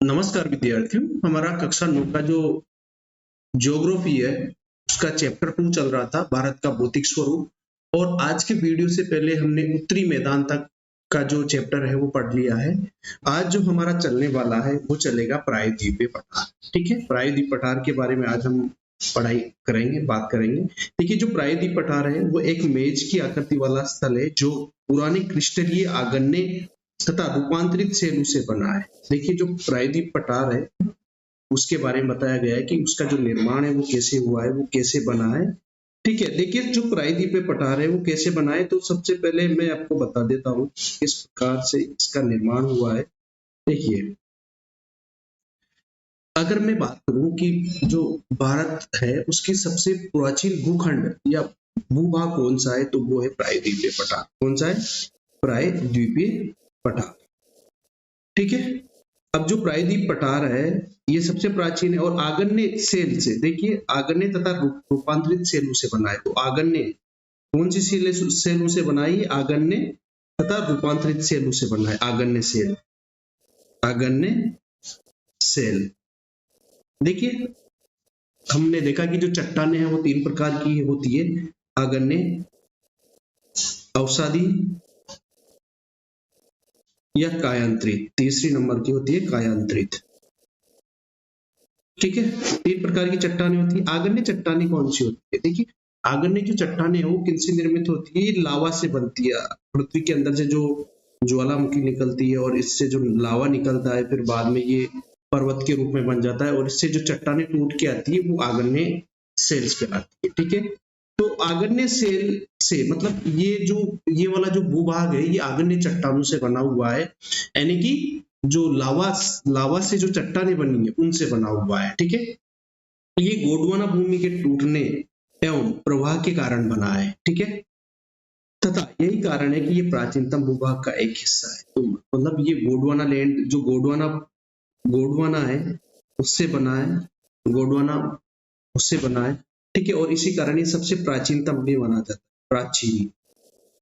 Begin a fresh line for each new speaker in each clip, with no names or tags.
नमस्कार विद्यार्थियों, हमारा कक्षा 9 का जो ज्योग्राफी है उसका चैप्टर 2 चल रहा था, भारत का भौतिक स्वरूप। और आज के वीडियो से पहले हमने उत्तरी मैदान तक का जो चैप्टर है वो पढ़ लिया है। आज जो हमारा चलने वाला है वो चलेगा प्रायद्वीपीय पठार। ठीक है, प्रायद्वीप पठार के बारे में आज हम पढ़ाई करेंगे, बात करेंगे। देखिए, जो प्रायद्वीप पठार है वो एक मेज की आकृति वाला स्थल है जो पुराने क्रिस्टलीय आगन्य तथा रूपांतरित सेलू से बना है। देखिए, जो प्रायद्वीप पठार है उसके बारे में बताया गया है कि उसका जो निर्माण है वो कैसे हुआ है, वो कैसे बना है। ठीक है, देखिए, जो प्रायद्वीपीय पठार है वो कैसे बना है, तो सबसे पहले मैं आपको बता देता हूँ किस प्रकार से इसका निर्माण हुआ है। देखिए, अगर मैं बात करूं कि जो भारत है उसकी सबसे प्राचीन भूखंड या भूभाग कौन सा है, तो वो है प्रायद्वीपीय पठार। कौन सा है? प्रायद्वीपीय पठार। ठीक है, अब जो प्रायद्वीप पठार है ये सबसे प्राचीन है और आगन्य सेल से, देखिए, आगन्य तथा रूपांतरित सेलू से बना है। तो आगन्य कौन सी सेलू से बना है? आगन्य तथा रूपांतरित सेलू से बना है। आगन्य सेल, आगन्य सेल। देखिए, हमने देखा कि जो चट्टानें हैं वो 3 प्रकार की होती है: आगन्य, अवसादी या कायांतरित। तीसरी नंबर की होती है कायांतरित। ठीक है, 3 प्रकार की चट्टानें होती है। आगन्य चट्टानें कौन सी होती है? देखिए, आगन्य जो चट्टानें है वो किनसे निर्मित होती है? लावा से बनती है। पृथ्वी के अंदर से जो ज्वालामुखी निकलती है और इससे जो लावा निकलता है, फिर बाद में ये पर्वत के रूप में बन जाता है और इससे जो चट्टानें टूट के आती है वो आगन्य सेल्स पे आती है। ठीक है, तो आगन्य सेल से मतलब ये वाला जो भूभाग है ये आगन्य चट्टानों से बना हुआ है, यानी कि जो लावा से जो चट्टानें बनी है उनसे बना हुआ है। ठीक है, ये गोंडवाना भूमि के टूटने एवं प्रवाह के कारण बना है। ठीक है, तथा यही कारण है कि ये प्राचीनतम भूभाग का एक हिस्सा है। तो मतलब ये गोंडवाना लैंड, जो गोंडवाना है उससे बना है, गोंडवाना उससे बना है। ठीक है, और इसी कारण ये सबसे प्राचीनतम भी माना जाता है।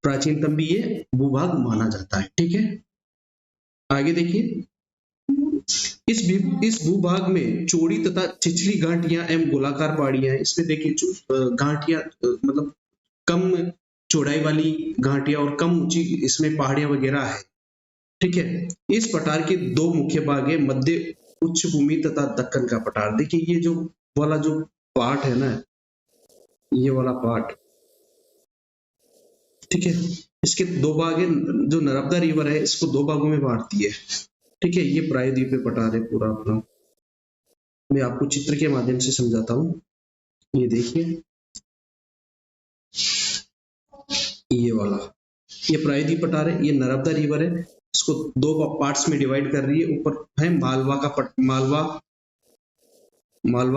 प्राचीनतम भी ये भूभाग माना जाता है। ठीक है, आगे देखिए, इस भूभाग में चौड़ी तथा छिछली घाटियां एवं गोलाकार पहाड़ियां हैं। इसमें देखिए घाटियां मतलब कम चौड़ाई वाली घाटियां और कम ऊंची इसमें पहाड़ियां वगैरह है। ठीक है, इस पठार के 2 मुख्य भाग है: मध्य उच्च भूमि तथा दक्कन का पठार। देखिए, ये जो वाला जो पार्ट है ना, ये वाला पार्ट, ठीक है, इसके 2 भाग है। जो नर्मदा रिवर है इसको 2 भागों में बांटती है। ठीक है, ये प्रायद्वीपीय पठार है पूरा अपना। मैं आपको चित्र के माध्यम से समझाता हूँ। ये देखिए, ये वाला, ये प्रायद्वीप पठार है, ये नर्मदा रिवर है। इसको 2 पार्ट्स में डिवाइड कर रही है। ऊपर है मालवा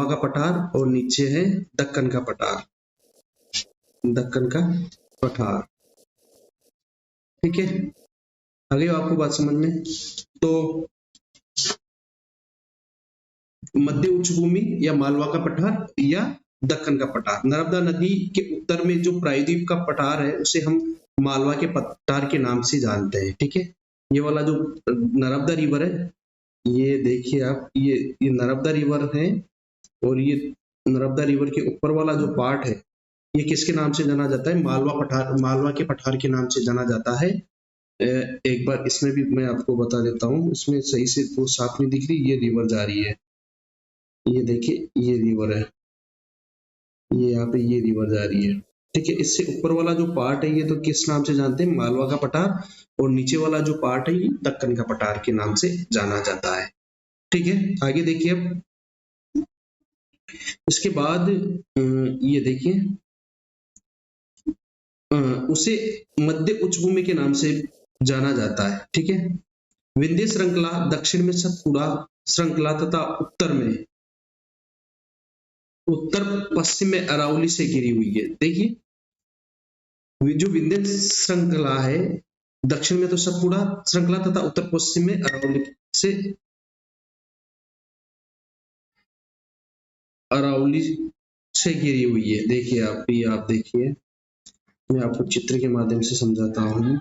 का पठार और नीचे है दक्कन का पठार, दक्कन का पठार। ठीक है, आगे आपको बात समझ में। तो मध्य उच्च भूमि या मालवा का पठार या दक्कन का पठार। नर्मदा नदी के उत्तर में जो प्रायद्वीप का पठार है उसे हम मालवा के पठार के नाम से जानते हैं। ठीक है, ये वाला जो नर्मदा रिवर है, ये देखिए आप, ये नर्मदा रिवर है और ये नर्मदा रिवर के ऊपर वाला जो पार्ट है ये किसके नाम से जाना जाता है? मालवा के पठार के नाम से जाना जाता है। एक बार इसमें भी मैं आपको बता देता हूँ, इसमें सही से वो साफ नहीं दिख रही, ये रिवर जा रही है, ये देखिए, ये रिवर है, ये यहाँ पे ये रिवर जा रही है। ठीक है, इससे ऊपर वाला जो पार्ट है ये तो किस नाम से जानते हैं? मालवा का पठार। और नीचे वाला जो पार्ट है ये दक्कन का पठार के नाम से जाना जाता है। ठीक है, आगे देखिए, अब इसके बाद ये देखिए, उसे मध्य उच्च भूमि के नाम से जाना जाता है। ठीक है, विंध्य श्रृंखला दक्षिण में सतपुड़ा श्रृंखला तथा उत्तर पश्चिम में अरावली से घिरी हुई है। देखिए, जो विंध्य श्रृंखला है दक्षिण में तो सतपुड़ा श्रृंखला तथा उत्तर पश्चिम में अरावली से घिरी हुई है। देखिए, आप देखिए, मैं आपको चित्र के माध्यम से समझाता हूँ।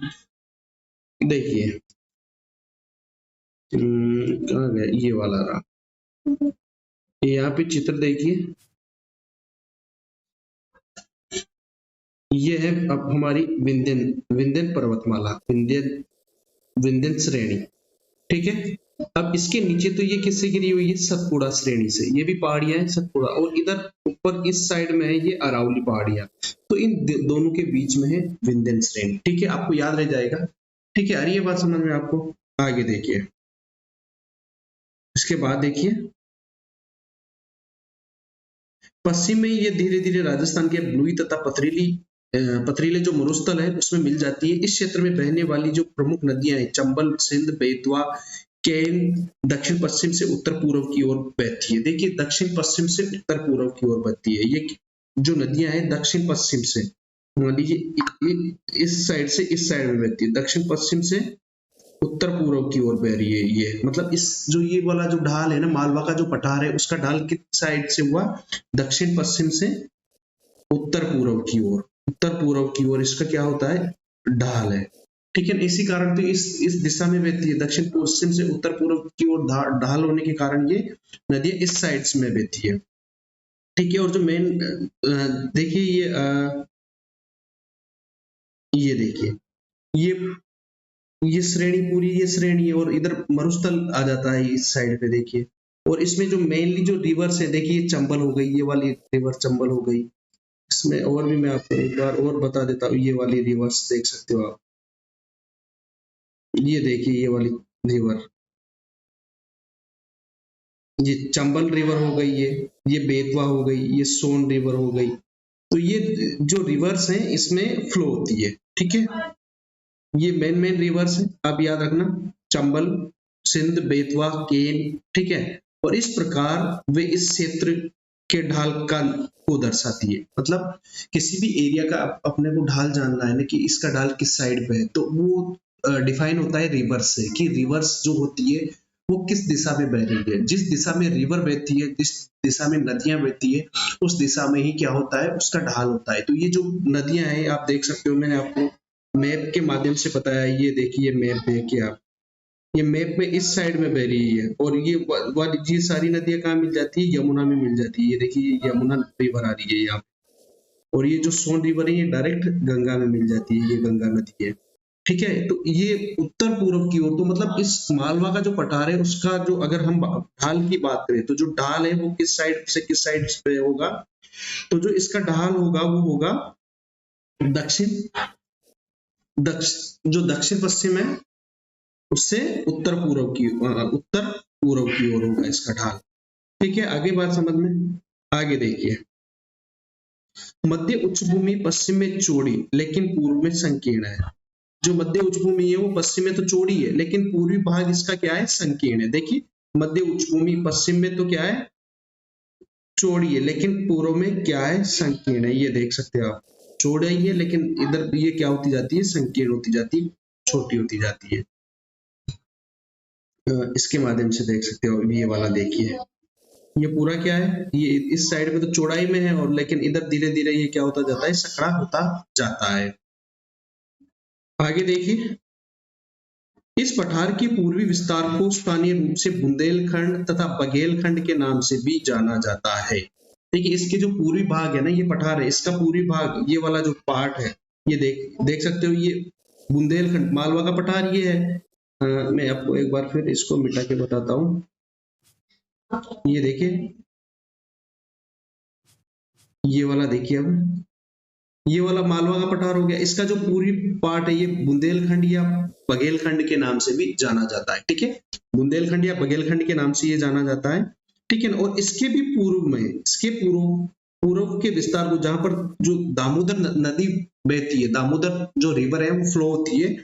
देखिए, कहाँ गया ये वाला रहा। यहाँ पे चित्र देखिए, ये है अब हमारी विंध्यन विंध्यन पर्वतमाला, विंध्यन विंध्यन श्रेणी, ठीक है। अब इसके नीचे तो ये किससे घिरी हुई है, सतपुड़ा श्रेणी से, ये भी पहाड़ियां हैं सतपुड़ा, और इधर ऊपर इस साइड में है ये अरावली पहाड़ियां, तो इन दोनों के बीच में है विंध्यन श्रेणी, ठीक है, आपको याद रह जाएगा, ठीक है। आ रही है बात समझ में आपको? आगे देखिए, इसके बाद देखिए पश्चिम में ये धीरे धीरे राजस्थान के ब्लूई तथा पथरीले जो मरुस्थल है उसमें मिल जाती है। इस क्षेत्र में बहने वाली जो प्रमुख नदियां हैं चंबल, सिंध, बेतवा, केन दक्षिण पश्चिम से उत्तर पूर्व की ओर बहती है। देखिए दक्षिण पश्चिम से उत्तर पूर्व की ओर बहती है ये जो नदियां हैं, दक्षिण पश्चिम से, मान लीजिए इस साइड से इस साइड में बहती है, दक्षिण पश्चिम से उत्तर पूर्व की ओर बह रही है ये, मतलब इस जो ये वाला जो ढाल है ना, मालवा का जो पठार है उसका ढाल किस साइड से हुआ, दक्षिण पश्चिम से उत्तर पूर्व की ओर, उत्तर पूर्व की ओर इसका क्या होता है, ढाल है, ठीक है। इसी कारण तो इस दिशा में बहती है, दक्षिण पश्चिम से उत्तर पूर्व की ओर ढाल होने के कारण ये नदी इस साइड में बहती है, ठीक है। और जो मेन देखिए ये देखिए ये श्रेणी पूरी, ये श्रेणी है, और इधर मरुस्थल आ जाता है इस साइड पे देखिए। और इसमें जो मेनली जो रिवर्स है देखिए, चंबल हो गई, ये वाली रिवर चंबल हो गई। इसमें और भी मैं आपको एक बार और बता देता हूँ, ये वाली रिवर्स देख सकते हो आप, ये देखिए ये वाली रिवर, ये चंबल रिवर हो गई, ये बेतवा हो गई, ये सोन रिवर हो गई। तो ये जो रिवर्स हैं इसमें फ्लो होती है, ठीक है। ये मेन रिवर्स है, आप याद रखना, चंबल, सिंध, बेतवा, केन, ठीक है। और इस प्रकार वे इस क्षेत्र के ढाल का को दर्शाती है, मतलब किसी भी एरिया का अपने को ढाल जानना है ना कि इसका ढाल किस साइड पे है, तो वो डिफाइन होता है रिवर्स से, कि रिवर्स जो होती है वो किस दिशा में बह रही है। जिस दिशा में रिवर बहती है, जिस दिशा में नदियां बहती है, उस दिशा में ही क्या होता है, उसका ढाल होता है। तो ये जो नदियां हैं आप देख सकते हो, मैंने आपको मैप के माध्यम से बताया, ये देखिए मैप देखिए आप, ये मैप में इस साइड में बह रही है, और ये सारी नदियां कहाँ मिल जाती है, यमुना में मिल जाती है। ये देखिए यमुना रिवर आ रही है यहाँ, और ये जो सोन रिवर है ये डायरेक्ट गंगा में मिल जाती है, ये गंगा नदी है, ठीक है। तो ये उत्तर पूर्व की ओर, तो मतलब इस मालवा का जो पठार है उसका जो अगर हम ढाल की बात करें, तो जो ढाल है वो किस साइड से किस साइड पे होगा, तो जो इसका ढाल होगा वो होगा दक्षिण जो दक्षिण पश्चिम है उससे उत्तर पूर्व की ओर होगा इसका ढाल, ठीक है। आगे बात समझ में, आगे देखिए, मध्य उच्च भूमि पश्चिम में चौड़ी लेकिन पूर्व में संकीर्ण है। जो मध्य उच्च भूमि है वो पश्चिम में तो चौड़ी है, लेकिन पूर्वी भाग इसका क्या है, संकीर्ण है। देखिए मध्य उच्च भूमि पश्चिम में तो क्या है, चौड़ी है, लेकिन पूर्व में क्या है, संकीर्ण है। ये देख सकते हो आप, चौड़ाई है लेकिन इधर ये क्या होती जाती है, संकीर्ण होती जाती है, छोटी होती जाती है। इसके माध्यम से देख सकते हो, ये वाला देखिए, ये पूरा क्या है, ये इस साइड में तो चौड़ाई में है, और लेकिन इधर धीरे धीरे ये क्या होता जाता है, सकड़ा होता जाता है। आगे देखिए, इस पठार के पूर्वी विस्तार को स्थानीय रूप से बुंदेलखंड तथा बघेलखंड के नाम से भी जाना जाता है। देखिए इसके जो पूर्वी भाग है ना, ये पठार है, इसका पूर्वी भाग, ये वाला जो पार्ट है, ये देख सकते हो, ये बुंदेलखंड मालवा का पठार ये है। मैं आपको एक बार फिर इसको मिटा के बताता हूँ, ये देखिए, ये वाला देखिए, अब ये वाला मालवा का पठार हो गया, इसका जो पूरी पार्ट है ये बुंदेलखंड या बघेलखंड के नाम से भी जाना जाता है, ठीक है। बुंदेलखंड या बघेलखंड के नाम से ये जाना जाता है, ठीक है। और इसके भी पूर्व में, इसके पूर्व के विस्तार को, जहां पर जो दामोदर नदी बहती है, दामोदर जो रिवर है वो फ्लो होती है,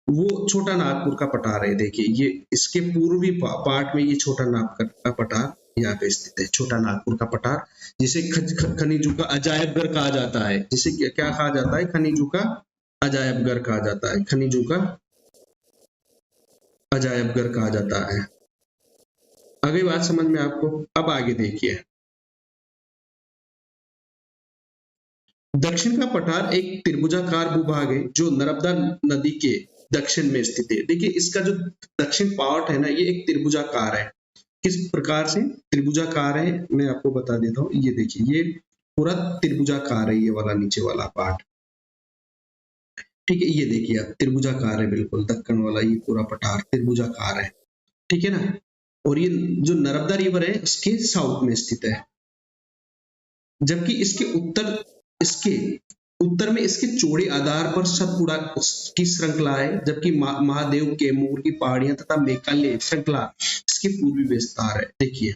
वो छोटा नागपुर का पठार है। देखिए ये इसके पूर्वी पार्ट में ये छोटा नागपुर का पठार यहाँ पे स्थित है, छोटा नागपुर का पठार, जिसे खनिजों का अजायब घर कहा जाता है। जिसे क्या कहा जाता है, खनिजों का अजायब घर कहा जाता है, खनिजों का अजायब घर कहा जाता है। अगली बात समझ में आपको, अब आगे देखिए, दक्षिण का पठार एक त्रिभुजाकार भूभाग है जो नर्मदा नदी के दक्षिण में स्थित है। देखिए इसका जो दक्षिण पार्ट है ना, ये एक त्रिभुजाकार है। किस प्रकार से त्रिभुजाकार है मैं आपको बता देता हूँ। ये देखिए ये पूरा त्रिभुजाकार है, ये वाला नीचे वाला पार्ट, ठीक है। ये देखिए आप त्रिभुजाकार है बिल्कुल, दक्कन वाला ये पूरा पठार त्रिभुजाकार है, ठीक है ना। और ये जो नर्मदा रिवर है इसके साउथ में स्थित है, जबकि इसके उत्तर में इसके चौड़े आधार पर सतपुड़ा की श्रृंखला है, जबकि महादेव कैमूर की पहाड़ियां तथा मेघालय श्रृंखला इसके पूर्वी विस्तार है। देखिए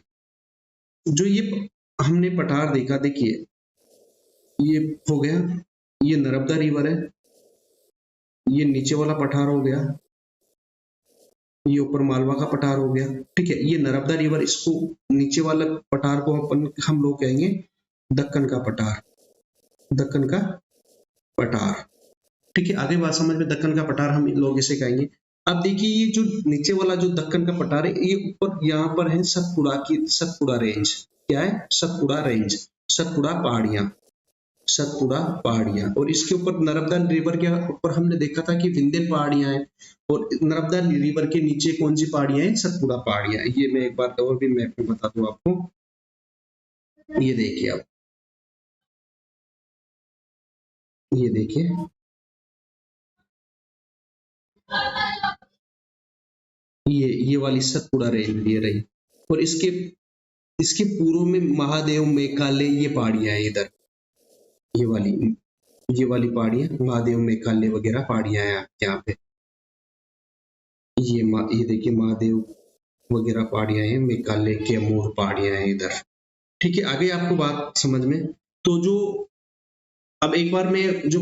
जो ये हमने पठार देखा, देखिए ये हो गया, ये नर्मदा रिवर है, ये नीचे वाला पठार हो गया, ये ऊपर मालवा का पठार हो गया, ठीक है। ये नर्मदा रिवर, इसको नीचे वाला पठार को हम लोग कहेंगे दक्कन का पठार, दक्कन का पठार, ठीक है। आगे बात समझ में, दक्कन का पठार हम लोग इसे कहेंगे। अब देखिए ये जो नीचे वाला जो दक्कन का पठार है, ये ऊपर यहाँ पर है सतपुड़ा रेंज, क्या है सतपुड़ा रेंज, सतपुड़ा पहाड़ियां, सतपुड़ा पहाड़ियां। और इसके ऊपर नर्मदा रिवर के ऊपर हमने देखा था कि विंध्य पहाड़ियां हैं, और नर्मदा रिवर के नीचे कौन सी पहाड़ियां हैं, सतपुड़ा पहाड़ियां। ये मैं एक बार और भी मैप में बता दूं आपको, ये देखिए आप, ये देखिए ये वाली सतपुड़ा रेंज ये रही, और इसके इसके पूर्व में महादेव मेघालय ये पहाड़ियां हैं इधर, ये वाली पहाड़ियां महादेव मेघालय वगैरह पहाड़ियां हैं यहाँ पे। ये देखिए महादेव वगैरह पहाड़ियां हैं, मेघालय के अमूर पहाड़ियां हैं इधर, ठीक है। आगे आपको बात समझ में, तो जो अब एक बार मैं जो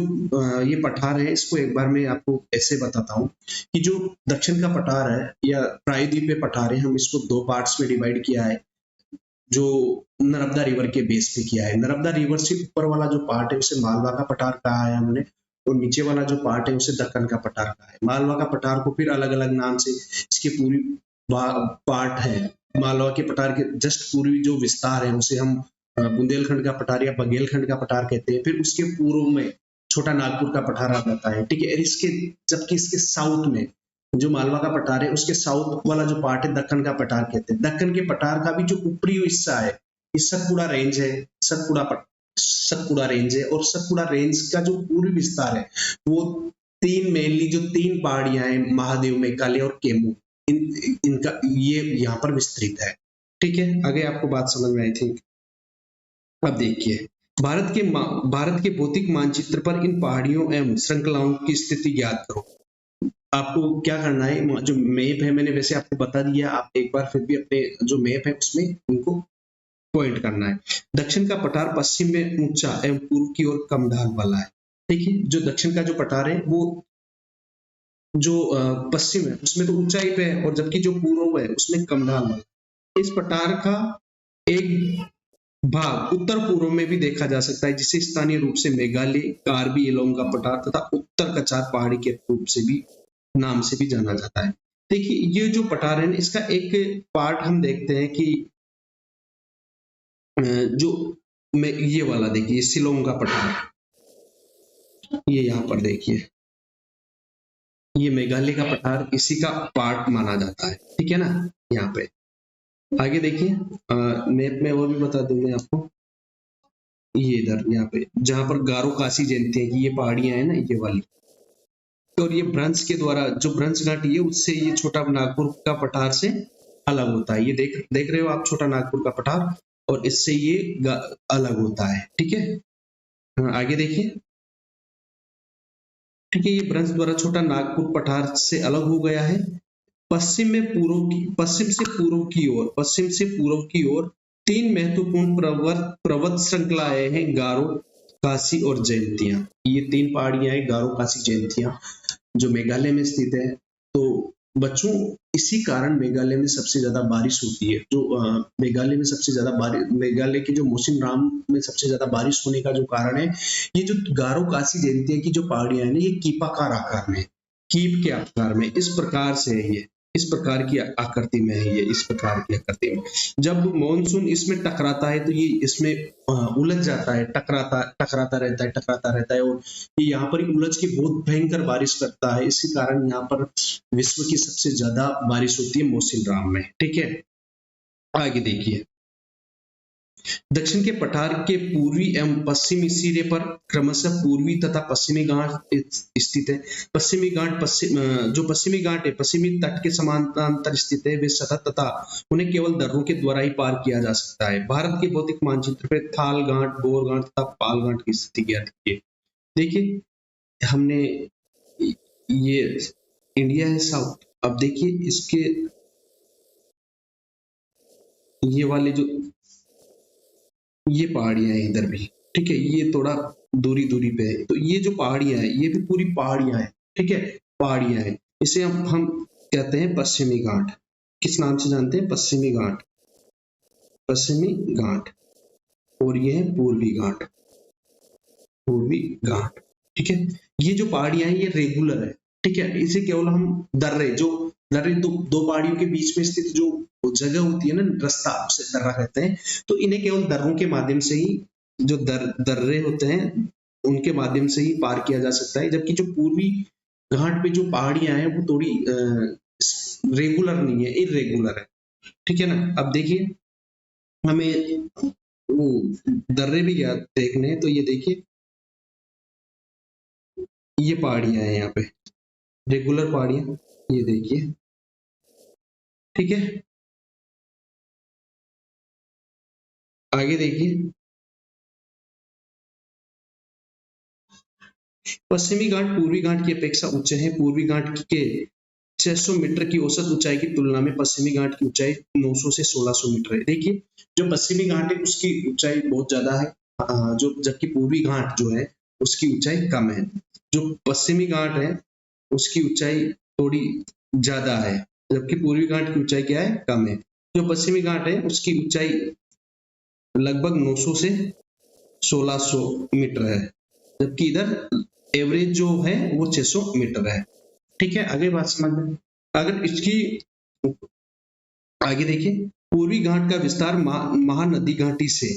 ये पठार है इसको एक बार मैं आपको ऐसे बताता हूँ कि जो दक्षिण का पठार है या प्रायद्वीपीय पठार है, हम इसको दो पार्ट्स में डिवाइड किया है, जो नर्मदा रिवर के बेस पे किया है। नर्मदा रिवर से ऊपर वाला जो पार्ट है उसे मालवा का पठार कहा है हमने, और नीचे वाला जो पार्ट है उसे दक्कन का पठार कहा है। मालवा का पठार को फिर अलग अलग नाम से, इसकी पूरी पार्ट है मालवा के पठार के जस्ट पूर्वी जो विस्तार है उसे हम बुंदेलखंड का पठार या बघेलखंड का पठार कहते हैं। फिर उसके पूर्व में छोटा नागपुर का पठार आ जाता है, ठीक है। इसके जबकि इसके साउथ में जो मालवा का पठार है उसके साउथ वाला जो पार्ट है दक्कन का पठार कहते हैं। दक्कन के पठार का भी जो ऊपरी हिस्सा है इस सतपुड़ा रेंज है, सतपुड़ा रेंज है, और सतपुड़ा रेंज का जो पूर्वी विस्तार है वो मेनली जो तीन पहाड़ियां हैं महादेव, मेघालय और केमू, इनका ये यहाँ पर विस्तृत है, ठीक है। आगे आपको बात समझ में आई थिंक। अब देखिए भारत के भौतिक मानचित्र पर इन पहाड़ियों एवं श्रृंखलाओं की स्थिति ज्ञात करो। आपको क्या करना है, जो मैप है मैंने वैसे आपको बता दिया, आप एक बार फिर भी अपने जो मैप है उसमें इनको पॉइंट करना है। दक्षिण का पठार पश्चिम में ऊंचा एवं पूर्व की ओर कम ढाल वाला है, ठीक है। जो दक्षिण का जो पठार है वो जो पश्चिम है उसमें तो ऊंचाई पे है, और जबकि जो पूर्व है उसमें कम ढाल वाला। इस पठार का एक भाग उत्तर पूर्व में भी देखा जा सकता है, जिसे स्थानीय रूप से मेघालय कार्बी एलोंग का पठार तथा उत्तर कचार पहाड़ी के रूप से भी नाम से भी जाना जाता है। देखिए ये जो पठार है इसका एक पार्ट हम देखते हैं कि जो ये वाला देखिए शिलोंग का पठार, ये यहाँ पर देखिए ये मेघालय का पठार इसी का पार्ट माना जाता है, ठीक है ना। यहाँ पे आगे देखिए मैप में और भी बता दूं मैं आपको, ये इधर यहाँ पे जहां पर गारो काशी जयंती है, ये पहाड़ियां है ना ये वाली, और ये भ्रंश के द्वारा जो भ्रंश घाटी है उससे ये छोटा नागपुर का पठार से अलग होता है। ये देख रहे हो आप छोटा नागपुर का पठार, और इससे ये अलग होता है, ठीक है। आगे देखिए, ठीक है। ये भ्रंश द्वारा छोटा नागपुर पठार से अलग हो गया है। पश्चिम से पूर्व की ओर तीन महत्वपूर्ण पर्वत श्रृंखलाएं हैं, गारो, काशी और जयंतियां। ये तीन पहाड़ियां हैं गारो, काशी, जयंतियां, जो मेघालय में स्थित है। तो बच्चों इसी कारण मेघालय में सबसे ज्यादा बारिश होती है। जो मेघालय में सबसे ज्यादा बारिश, मेघालय के जो मौसिनराम में सबसे ज्यादा बारिश होने का जो कारण है, ये जो गारो, काशी, जयंतियां की जो पहाड़ियां हैं ये कीपाकार आकार में, कीप के आकार में इस प्रकार से है। इस प्रकार की आकृति में है ये, इस प्रकार की आकृति में। जब मॉनसून इसमें टकराता है तो ये इसमें उलझ जाता है, टकराता रहता है और ये यहाँ पर उलझ के बहुत भयंकर बारिश करता है। इसी कारण यहाँ पर विश्व की सबसे ज्यादा बारिश होती है मौसिनराम में। ठीक है, आगे देखिए, दक्षिण के पठार के पूर्वी एवं पश्चिमी सिरे पर क्रमशः पूर्वी तथा पश्चिमी घाट स्थित है। पश्चिमी घाट जो पश्चिमी घाट है पश्चिमी तट के समानांतर स्थित है। वे सतत तथा उन्हें केवल दर्रों के द्वारा ही पार किया जा सकता है। भारत के भौतिक मानचित्र पर थाल घाट, गौर घाट तथा पाल घाट की स्थिति ज्ञात कीजिए। देखिए, हमने ये इंडिया है साउथ। अब देखिए इसके ये वाले जो ये पहाड़ियां हैं इधर भी, ठीक है, ये थोड़ा दूरी पे है। तो ये जो पहाड़ियां हैं ये भी पूरी पहाड़ियां हैं। ठीक है, पहाड़ियां हैं। इसे हम कहते हैं पश्चिमी घाट। किस नाम से जानते हैं? पश्चिमी घाट, पश्चिमी घाट। और ये है पूर्वी घाट, पूर्वी घाट। ठीक है, ये जो पहाड़ियां हैं ये रेगुलर है। ठीक है, इसे केवल हम दर्रे दो पहाड़ियों के बीच में स्थित जो जगह होती है ना, रास्ता, उसे दर्रा कहते हैं। तो इन्हें केवल दर्रों के माध्यम से ही, जो दर्रे होते हैं उनके माध्यम से ही पार किया जा सकता है। जबकि जो पूर्वी घाट पे जो पहाड़ियां हैं वो थोड़ी रेगुलर नहीं है, इरेगुलर है। ठीक है ना। अब देखिए, हमें वो दर्रे भी याद देखने, तो ये देखिए ये पहाड़ियां हैं यहाँ पे, रेगुलर पहाड़ियां, ये देखिए। ठीक है, आगे देखिए, पश्चिमी घाट पूर्वी घाट की अपेक्षा ऊंचे हैं। पूर्वी घाट के 600 मीटर की औसत ऊंचाई की तुलना में पश्चिमी घाट की ऊंचाई 900 से 1600 मीटर है। देखिए, जो पश्चिमी घाट है उसकी ऊंचाई बहुत ज्यादा है, जो जबकि पूर्वी घाट जो है उसकी ऊंचाई कम है। जो पश्चिमी घाट है उसकी ऊंचाई थोड़ी ज्यादा है, जबकि पूर्वी घाट की ऊंचाई क्या है? कम है। जो पश्चिमी घाट है उसकी ऊंचाई लगभग 900 से 1600 मीटर है, जबकि इधर एवरेज जो है वो 600 मीटर है। ठीक है, आगे बात समझ में। अगर इसकी आगे देखिए, पूर्वी घाट का विस्तार महानदी घाटी से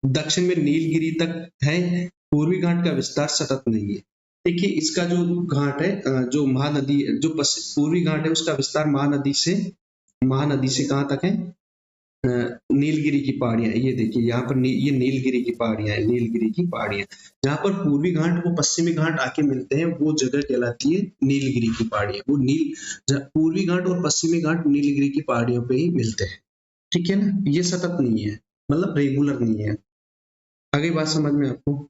दक्षिण में नीलगिरी तक है। पूर्वी घाट का विस्तार सतत नहीं है। देखिए, इसका जो घाट है, जो महानदी, जो पूर्वी घाट है उसका विस्तार महानदी से कहाँ तक है? नीलगिरी की पहाड़ियां। ये देखिए यहाँ पर ये नीलगिरी की पहाड़ियां है, नीलगिरी की पहाड़ियां। जहां पर पूर्वी घाट वो पश्चिमी घाट आके मिलते हैं वो जगह कहलाती है नीलगिरी की पहाड़ियां। वो पूर्वी घाट और पश्चिमी घाट नीलगिरी की पहाड़ियों पे ही मिलते हैं। ठीक है ना, ये सतत नहीं है, मतलब रेगुलर नहीं है। आगे बात समझ में आपको।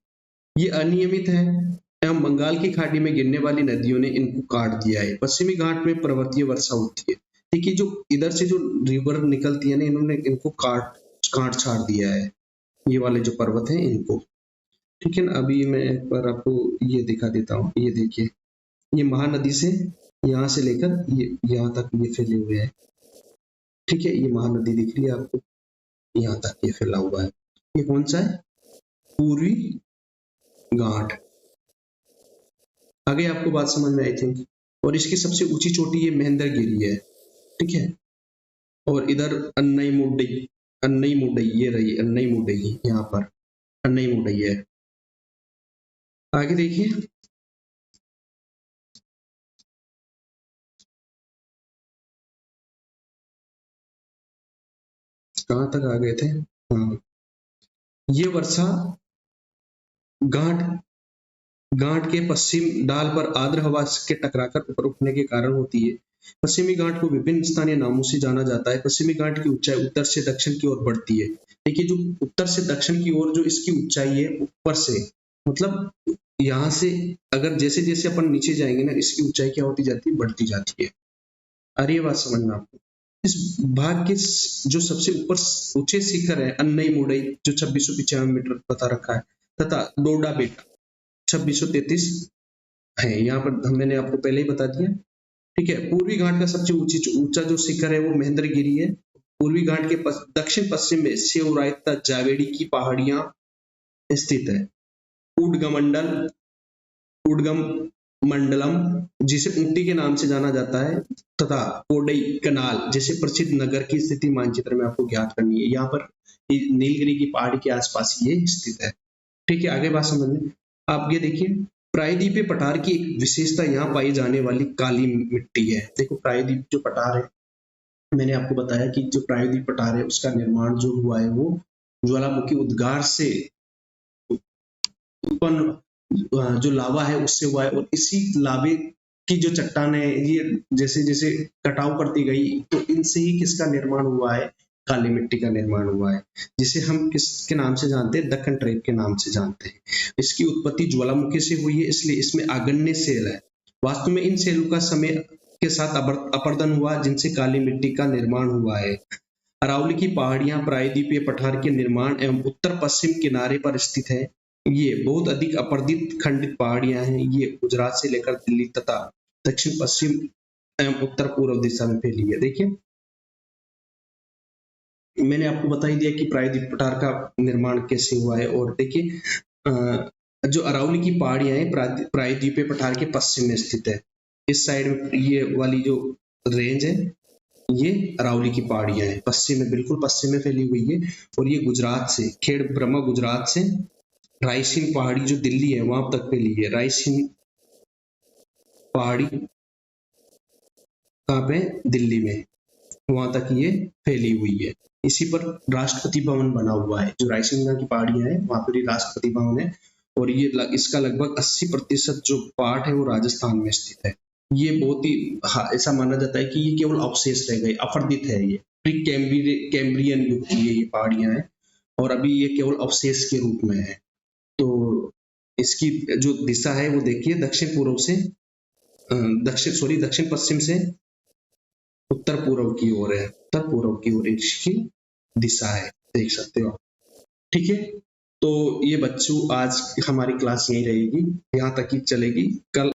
ये अनियमित है एवं बंगाल की खाड़ी में गिरने वाली नदियों ने इनको काट दिया है। पश्चिमी घाट में पर्वतीय वर्षा होती है। देखिए, जो इधर से जो रिवर निकलती है ना, इन्होंने इनको काट छाड़ दिया है, ये वाले जो पर्वत हैं इनको। ठीक है ना। अभी मैं एक बार आपको ये दिखा देता हूँ। ये देखिए, ये महानदी से यहाँ से लेकर ये यहाँ तक ये फैले हुए हैं। ठीक है, ये महानदी दिख रही है आपको, यहाँ तक ये फैला हुआ है। ये कौन सा है? पूर्वी घाट। आगे आपको बात समझ में आई थिंक। और इसकी सबसे ऊंची चोटी ये महेंद्रगिरी है। ठीक है, और इधर अन्नई मुडई ये रही, अन्नई मुडई, यहाँ पर अन्नई मुडई है। आगे देखिए, कहां तक आ गए थे? हाँ, ये वर्षा घाट के पश्चिम डाल पर आर्द्र हवा के टकराकर ऊपर उठने के कारण होती है। पश्चिमी घाट को विभिन्न स्थानीय नामों से जाना जाता है। पश्चिमी घाट की ऊंचाई उत्तर से दक्षिण की ओर बढ़ती है। देखिए, जो उत्तर से दक्षिण की ओर जो इसकी ऊंचाई है ऊपर से, मतलब यहाँ से अगर जैसे जैसे अपन नीचे जाएंगे ना, इसकी ऊंचाई क्या होती जाती है? बढ़ती जाती है। आ रही है बात समझ में आपको। इस भाग के जो सबसे ऊपर ऊंचे शिखर है अन्नई मुडई, जो 2695 मीटर बता रखा है, तथा डोडा बेटा 2633 है। यहाँ पर मैंने आपको पहले ही बता दिया। ठीक है, पूर्वी घाट का सबसे ऊंचा जो शिखर है वो महेंद्रगिरी है। पूर्वी घाट के दक्षिण पश्चिम में सेवरायता जावेड़ी की पहाड़ियां स्थित है। उडगम मंडलम जिसे ऊटी के नाम से जाना जाता है, तथा कोडई कनाल जैसे प्रसिद्ध नगर की स्थिति मानचित्र में आपको ज्ञात करनी है। यहाँ पर नीलगिरी की पहाड़ी के आसपास ये स्थित है। ठीक है, आगे बात समझने। आप ये देखिए, प्रायद्वीपीय पठार की एक विशेषता यहाँ पाई जाने वाली काली मिट्टी है। देखो प्रायद्वीप जो पठार है, मैंने आपको बताया कि जो प्रायद्वीप पठार है उसका निर्माण जो हुआ है वो ज्वालामुखी उद्गार से उत्पन्न जो लावा है उससे हुआ है, और इसी लावे की जो चट्टानें ये जैसे जैसे कटाव करती गई तो इनसे ही किसका निर्माण हुआ है, काली मिट्टी का निर्माण हुआ है, जिसे हम किसके नाम से जानते हैं, दक्कन ट्रेप के नाम से जानते हैं। इसकी उत्पत्ति ज्वालामुखी से हुई है, इसलिए इसमें आग्नेय सेल है। वास्तव में इन सेलों का समय के साथ अपरदन हुआ जिनसे काली मिट्टी का निर्माण हुआ है। अरावली की पहाड़ियां प्रायद्वीपीय पठार के निर्माण एवं उत्तर पश्चिम किनारे पर स्थित है। ये बहुत अधिक अपर्दित खंडित पहाड़ियां हैं। ये गुजरात से लेकर दिल्ली तथा दक्षिण पश्चिम एवं उत्तर पूर्व दिशा में फैली है। देखिए मैंने आपको बता ही दिया कि प्रायद्वीप पठार का निर्माण कैसे हुआ है। और देखिए जो अरावली की पहाड़ियां हैं प्रायद्वीपीय पठार के पश्चिम में स्थित है। इस साइड में ये वाली जो रेंज है ये अरावली की पहाड़ियां हैं, पश्चिम में, बिल्कुल पश्चिम में फैली हुई है। और ये गुजरात से, खेड़ ब्रह्मा गुजरात से रायसीन पहाड़ी जो दिल्ली है वहां तक फैली है। रायसीन पहाड़ी कहाँ पे, दिल्ली में, वहां तक ये फैली हुई है। इसी पर राष्ट्रपति भवन बना हुआ है। जो रायसीन की पहाड़ियां है वहां पर ही राष्ट्रपति भवन है। और ये इसका लगभग 80% जो पार्ट है वो राजस्थान में स्थित है। ये बहुत ही ऐसा माना जाता है कि ये केवल अवशेष रह गए, अपर्दित है। ये प्री कैम्ब्रियन युग की ये पहाड़ियां हैं और अभी ये केवल अवशेष के रूप में है। तो इसकी जो दिशा है वो देखिए, दक्षिण पूर्व से दक्षिण पश्चिम से उत्तर पूर्व की ओर है। उत्तर पूर्व की ओर इसकी दिशा है, देख सकते हो। ठीक है, तो ये बच्चों आज हमारी क्लास यही रहेगी, यहाँ तक ही चलेगी। कल